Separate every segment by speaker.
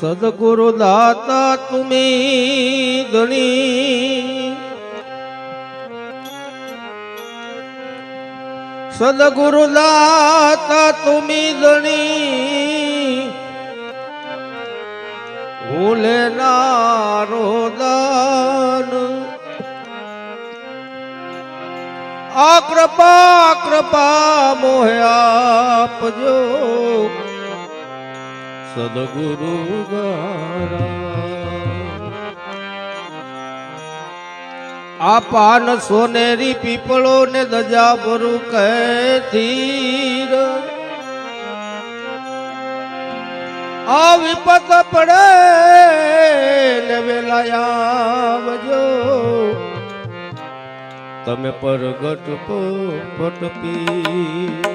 Speaker 1: સદગુરુ દાતા તુમી ધણી, સદગુરુ દાતા તુમી ધણી, હું લેનારો દાન આ કૃપા મોહ આપજો સદગુરુ આ પાન સોનેરી પીપળો ને દજા ભરું કહેતીર આ વિપત પડે ને વેલાયાવજો તમે પરગટ પોપટ પી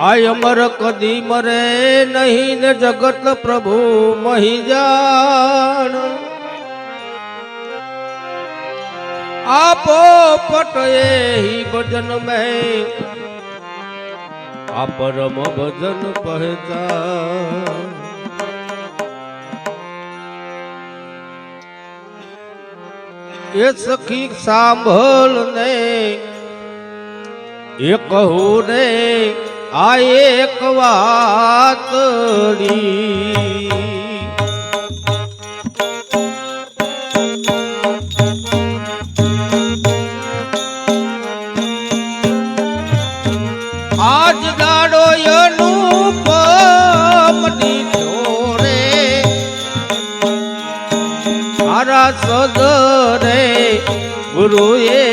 Speaker 1: આય અમર કદી મરે નહીં ને જગત પ્રભુ મહી જાણ આપો પટ એહી ભજન મેં આ પરમ ભજન પહેચાન એ સખી સાંભળ ને એ કહું ને આ એક વાતડી આજ દાડો અનુપમ દીધો રે મારા સદરે ગુરુએ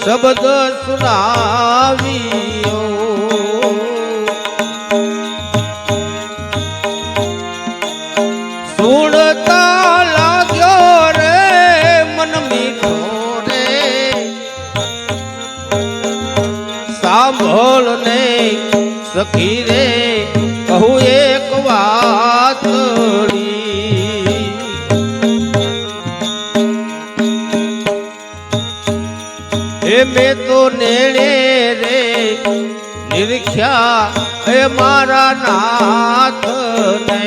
Speaker 1: શબ્દ સુનાવ્યો સુણતા લાગ્યો રે મન મીઠો રે સાંભળ ને સખી રે કહું એક વાતડી એ મેં તો નેણે રે નિરીખ્યા એ મારા નાથ ને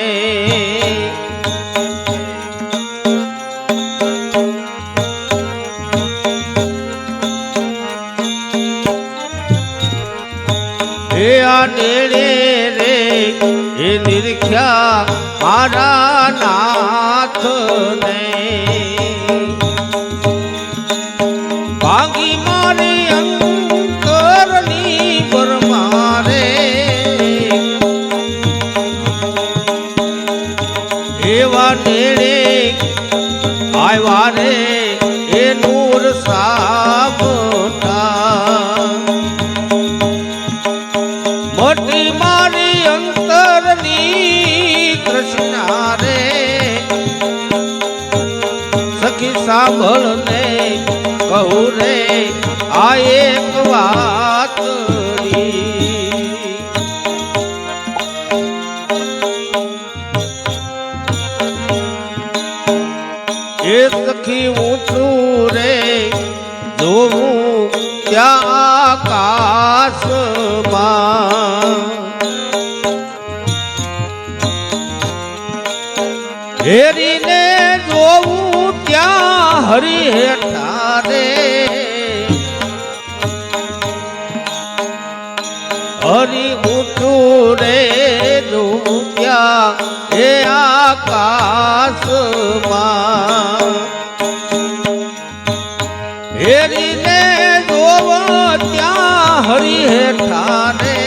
Speaker 1: એ આ નેણે રે એ નિરીખ્યા મારા નાથ ને ભાગી મારી અંતરની બરમારે એવા નેણે આવ્યા રે એ નૂર સાબતા મોટી મારી અંતરની કૃષ્ણા રે સખી સાંભળ ને કહું રે આ એક વાતડી એ સખી ઊંચું રે જોવું ત્યાં આકાશમાં હેરીને જોવું ત્યાં હરી હેઠા રે હરી ઊંચું રે જોવું ત્યાં એ આકાશમાં હેરીને જોવું ત્યાં હરી હેઠા રે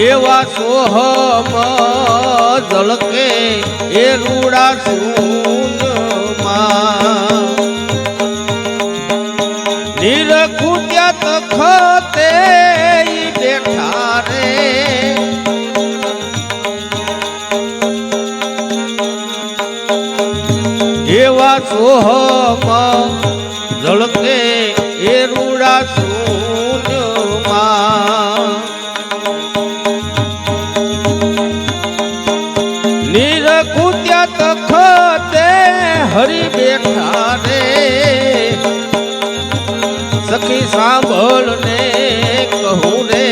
Speaker 1: એવા સોહમ ઝળકે એ રૂડા સૂનમાં નિરખું ત્યાં તખતે બેઠા રે એવા સોહમ ઝળકે એ રૂડા સૂનમાં નિરખું ત્યાં તખતે હરી બેઠા રે સખી સાંભળ ને કહું રે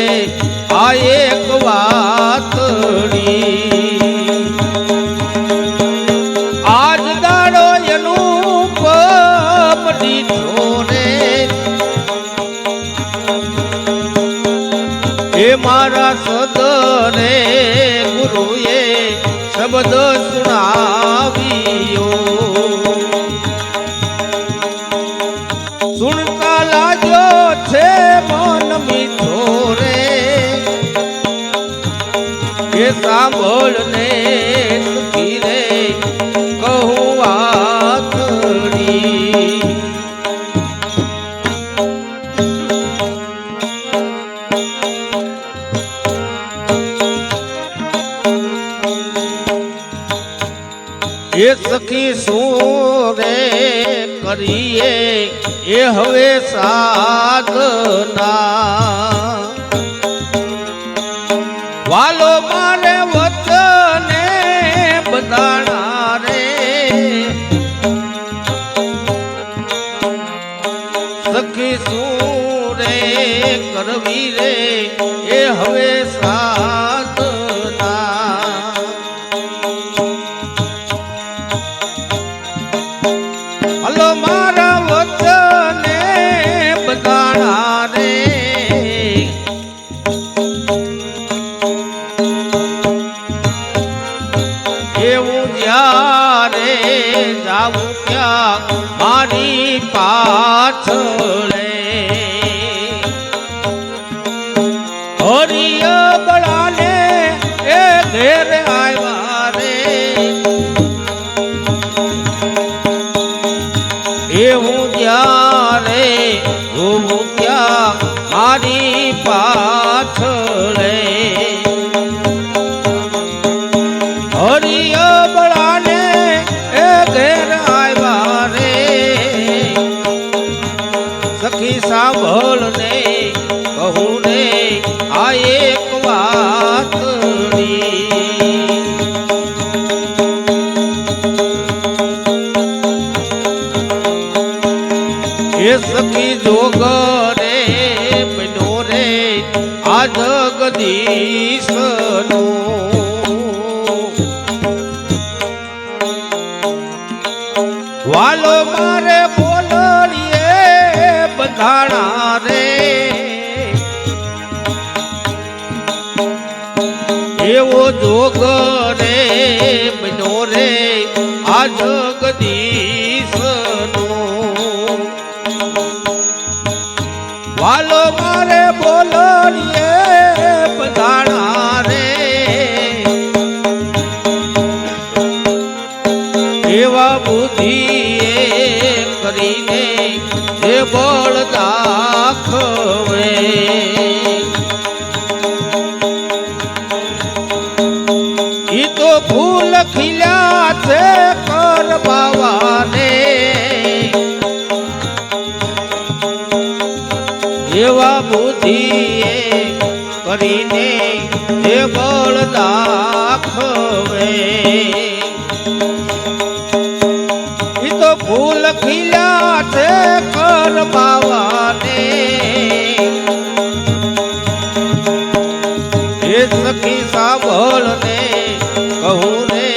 Speaker 1: આ એક વાતડી આજ દાડો એનું પમ દીધો રે એ મારા સદને ગુરુએ શબ્દ સુણાવ્યો સુણતા લાગ્યો છે મન મીઠો રે એ સાંભળને સુખી રે કહું વાતડી એ સખી શું રે કરીએ એ હવે સાધના વાલો મારે વચને બધાણા રે સખી શું રે કરવી રે એ હવે સાધના હલો મારા વચને બધાણા રે એવું જ્યારે જાવું ત્યાં મારી પાછળે હરિય બળાને એ ઘેર આવ્યા રે એવું જ્યારે જોવું ત્યાં મારી પાછળે હરિય બળાને એ ઘેર આવ્યા રે સખી સાંભળને કહું ને આ એક વાતડી એ સખી જોગ રે બનો રે આ જગદીશનો વાલો મારે બોલડીએ બંધાણા રે એવો જોગ રે બનો રે આ જગદીશનો વાલો મારે બોલડીએ બંધાણા રે એવા બુદ્ધિએ કરીને જે બળ દાખવે ઈ તો ફૂલ ખીલ્યા છે કરવાને એવા બુદ્ધિએ કરીને જે બળ દાખવે ફૂલ ખીલ્યા છે કરવાને એ સખી સાંભળને કહું રે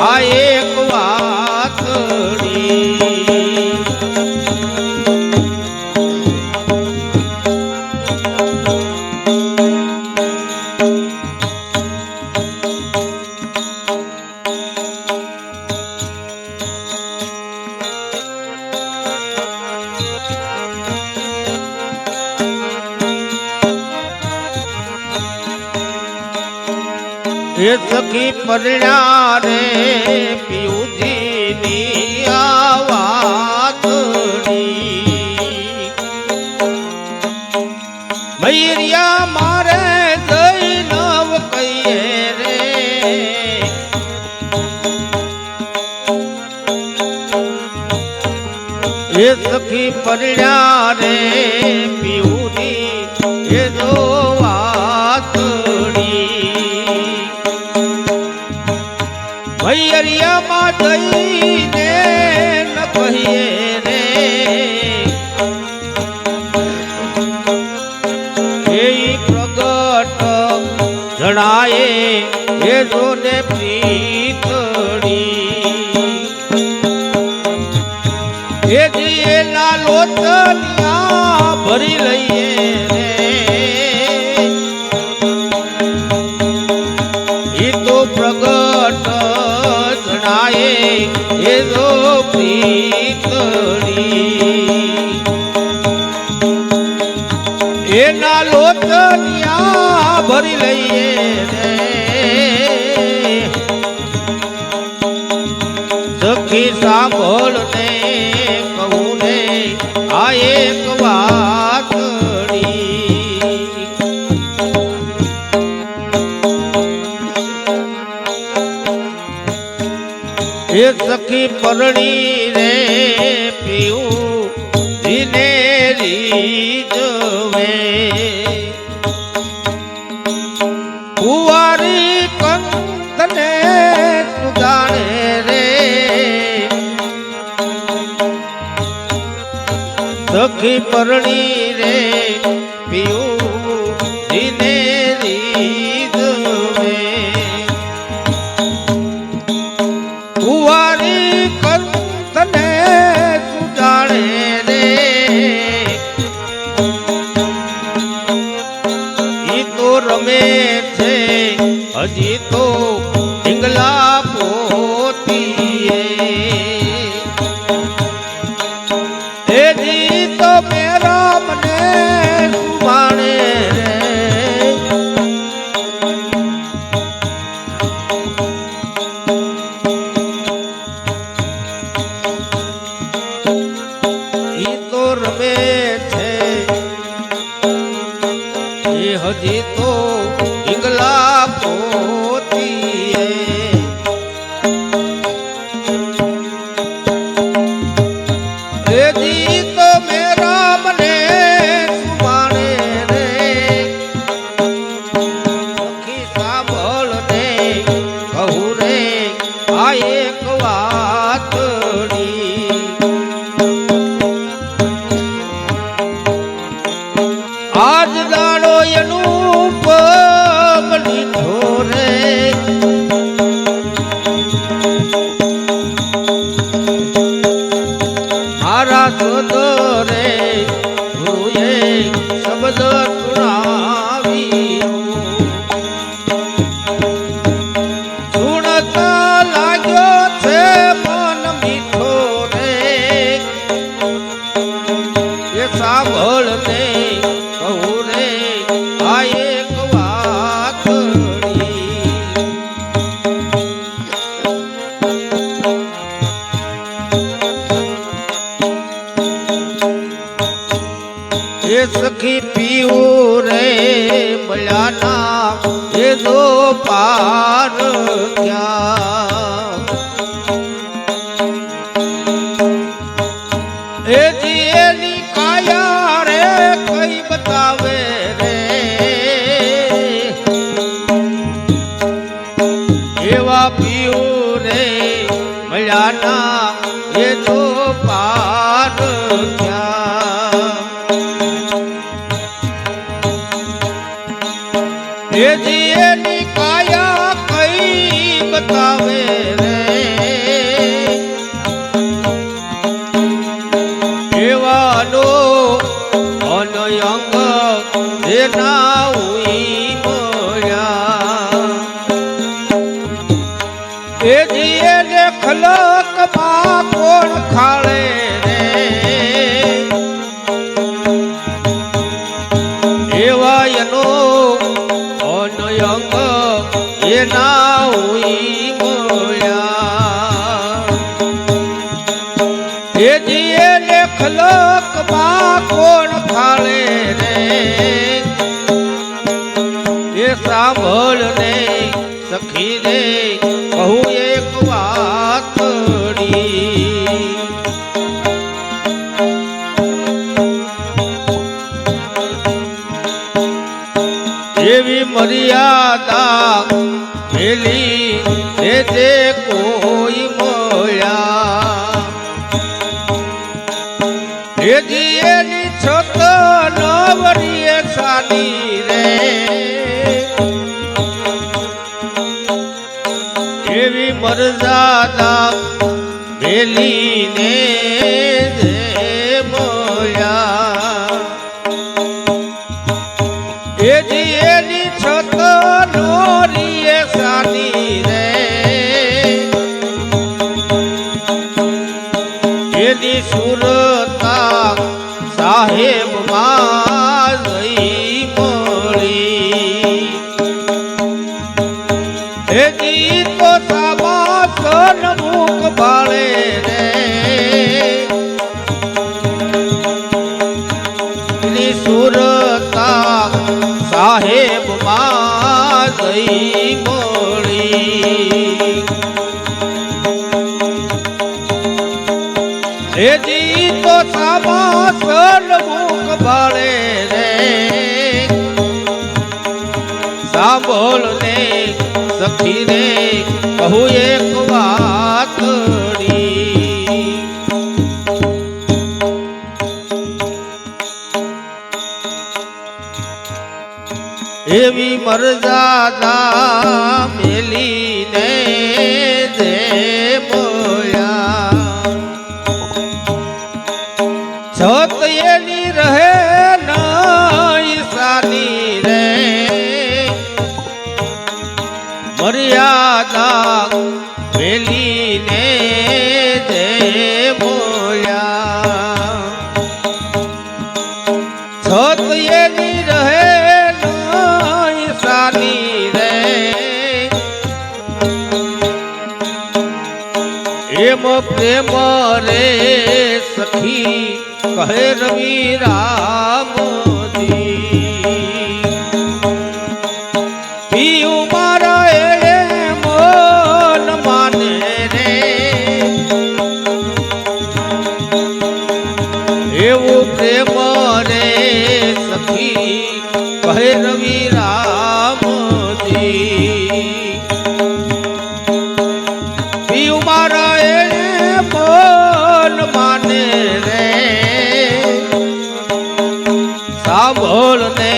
Speaker 1: આ એક વાતડી એ સખી પરણ્યા રે પિયુજીની આ વાતડી મૈરિયા મારે જઈ નવ કહીએ રે એ સખી પરણ્યા રે પિયુની એ જો વાતડી ભૈયરિયામાં જઈને ન કહીએ રે એ લોચનિયા ભરી લઈએ રે એ તો પ્રગટ જણાય એ તો પ્રીતળી એના લોચનિયા ભરી લઈએ રે સખી સાંભળ ને કહું ને આ એક વાતડી એ સખી પરણી રે પીવું ધીને રીજવે કુંવારી કંતને સુજાણે રે સખી પરણી રે પીવું ધીને રીજવે કુંવારી કંતને સુજાણે રે ઈ તો રમે છે હજી તો ઢીંગલા પોતીએ એજી તો મેરા મને સુમાણે રે ઈ તો રમે છે એ હજી તો ઢીંગલા પોતીએ એજી તો મેરા મને સુમાણે રે સખી સાંભળ ને કહું રે આ એક વાતડી આજ દાડો એનું પગ લીધો રે મારા શબ્દ રે ગુરુએ શબ્દ સુણાવ્યો સુણતા લાગ્યો છે મન મીઠો રે એ સાંભળ ને કહું રે આ એક વાતડી એ સખી પીવું રે મળ્યાના એ દો પાર ક્યાં એ જીએની કાયા રે કઈ બતાવે રે એવા પીવું રે મળ્યાના એ દો પાર ક્યાં એ જીએની કાયા કઈ બતાવે રે એવાનો અનયંગ એના ઉઈ મળ્યા એ જીએને ખલકમાં કોણ ખાળે રે એવા એનો અનયંગ એના ઉઈ મળ્યા એ જીએને ખલકમાં કોણ ખાળે રે એ સાંભળ ને સખી રે કહું એક વાતડી એવી મર્યાદા પેલી જે કોઈ મળ્યા એજી એની છત નવરીએ સાની રે એવી મર્યાદા પેલી ને જે મળ્યા સુરતા સાહેબ માં જઈ મળી હે ગીતો સાબાસન મુખ બાળે રે સુરતા સાહેબ માં જઈ મળી રેજી તો સાબાસન મુખ બાળે રે સાંભળ ને સખી રે કહું એક વાતડી એવી મરજાદા મેલીને જે બોલ્યા છત એની રહે નૈસાની રે મર્યાદા મેલીને જે બોલ્યા છત એની રહે નૈસાની રે એમ પ્રેમ રે સખી કહે રવિ રામજી પીયું મારા એ મન માને રે એવું પ્રેમ રે સખી કહે રવિ રામજી પીયું મારા એ મન માને રે સાંભળ ને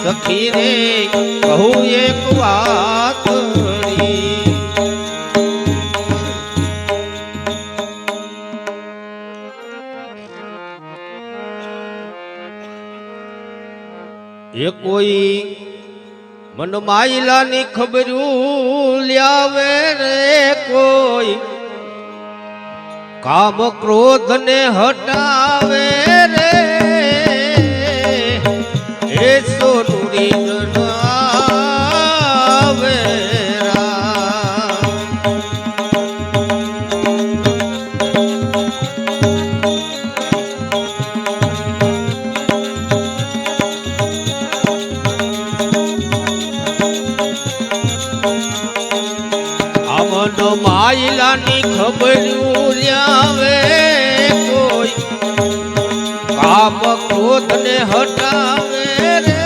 Speaker 1: સખી રે કહું એક વાતડી એ કોઈ મન માયલાની ખબરું લ્યાવે રે કોઈ કામ ક્રોધ ને હટાવે રે એ સોનુરી જણાવે આમનો માયલાની ખબર લ્યાવે કોઈ કામ ક્રોધ ને હટાવે રે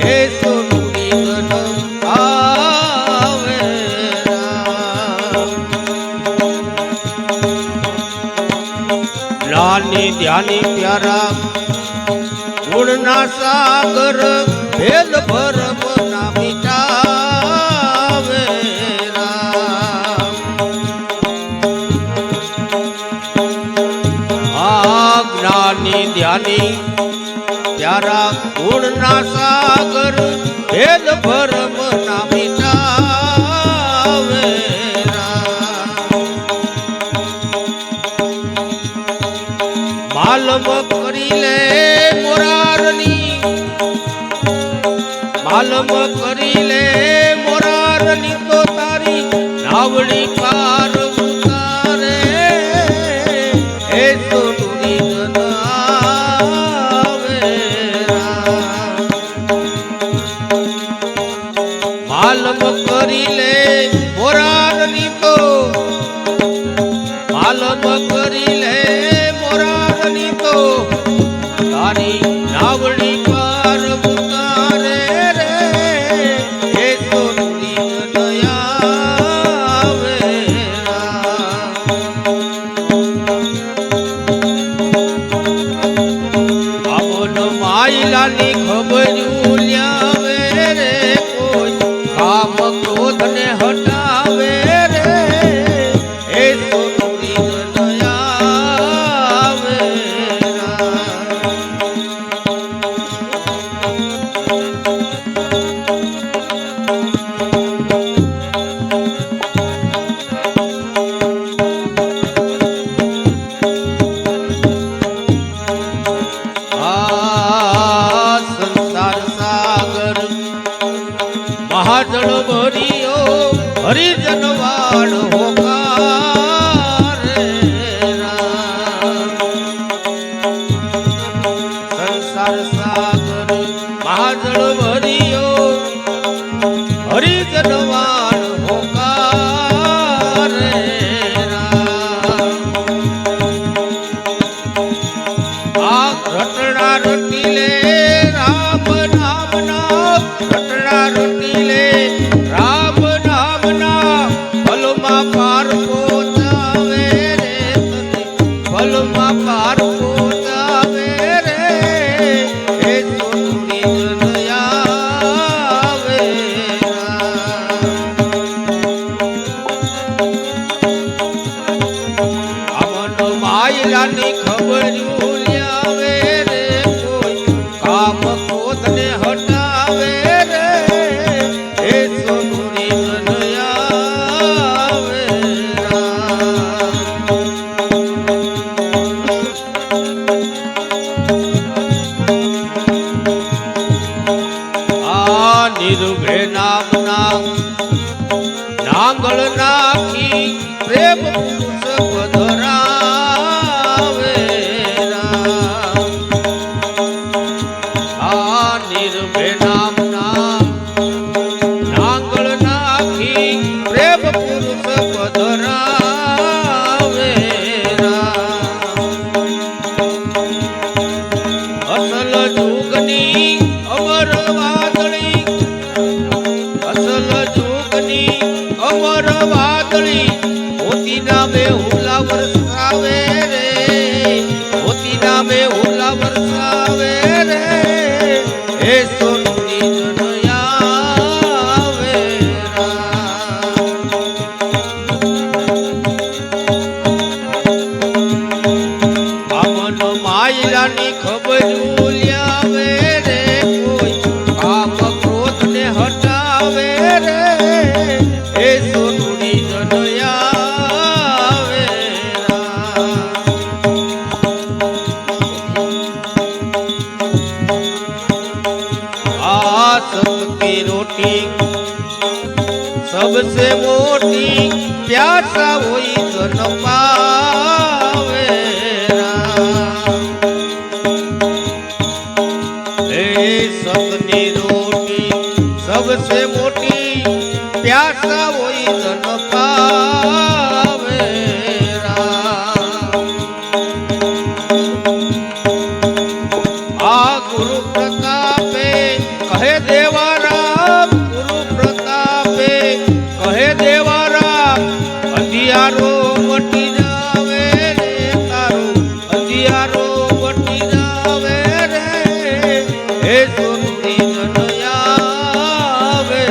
Speaker 1: એ સોનુરી જણાવે નાની ધ્યાની પ્યારા ગુણના સાગર ભેદ ભરમ ના મિટાવે જ્ઞાની ધ્યાની પ્યારા ગુણના સાગર ભેદ ભરમ ના મિટાવે માલમ કરી લે મોરારની માલમ કરી લે મોરારની તો તારી નાવડી પાર ઉતારે એ સોનુરી જણાવે માલમ કરી લે મોરારની તો માલમ કરી લે મોરારની તો તારી નાવડી પાર ઉતારે રે એ સોનુરી જણાવે આમનો માયલાની ખબર લ્યાવે રે કોઈ કામ ક્રોધ ને હટાવે રે એ સોનુરી જણાવે માયલાની ખબર લ્યાવે રે કોઈ કામ ક્રોધ ને હટાવે રે એ સોનુરી જનયાવે આ નિર્ભય નામના નાંગળ નાખી પ્રેમ પુરુષ પધરાવે આ નિર્ભય નામના નાંગળ નાખી પ્રેમ પુરુષ પધરાવે અસલ જોગની અમર વાદળી અસલ જોગની અમર વાદળી મોતી નામે હુલા વરસાવે રે મોતી નામે હુલા વરસાવે રે હે સોનુની જનયાવે આમન માયલાની ખબર લ્યાવે રે કોઈ કામ ક્રોધ ને હટાવે રે એ સોનુની જનયાવે આ સત की रोटी सबसे मोटी प्यासा होई जन पावे सतनी रोटी सबसे मोटी प्यासा होई जन पावे आ गुरु प्रतापे कहे देवाराम गुरु प्रतापे कहे देवाराम अंधियारो मटी जावे रे तारो अंधियारो मटी जावे रे हे सोनुरी जनयावे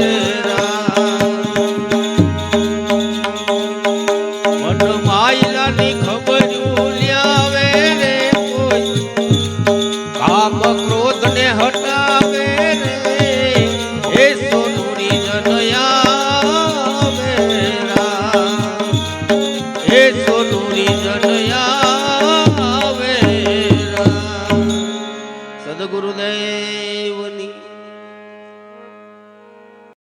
Speaker 1: मन मायलानी खबर લ્યાવે રે કોઈ કામ ક્રોધ ને હટાવે રે હે સોનુરી જનયાવે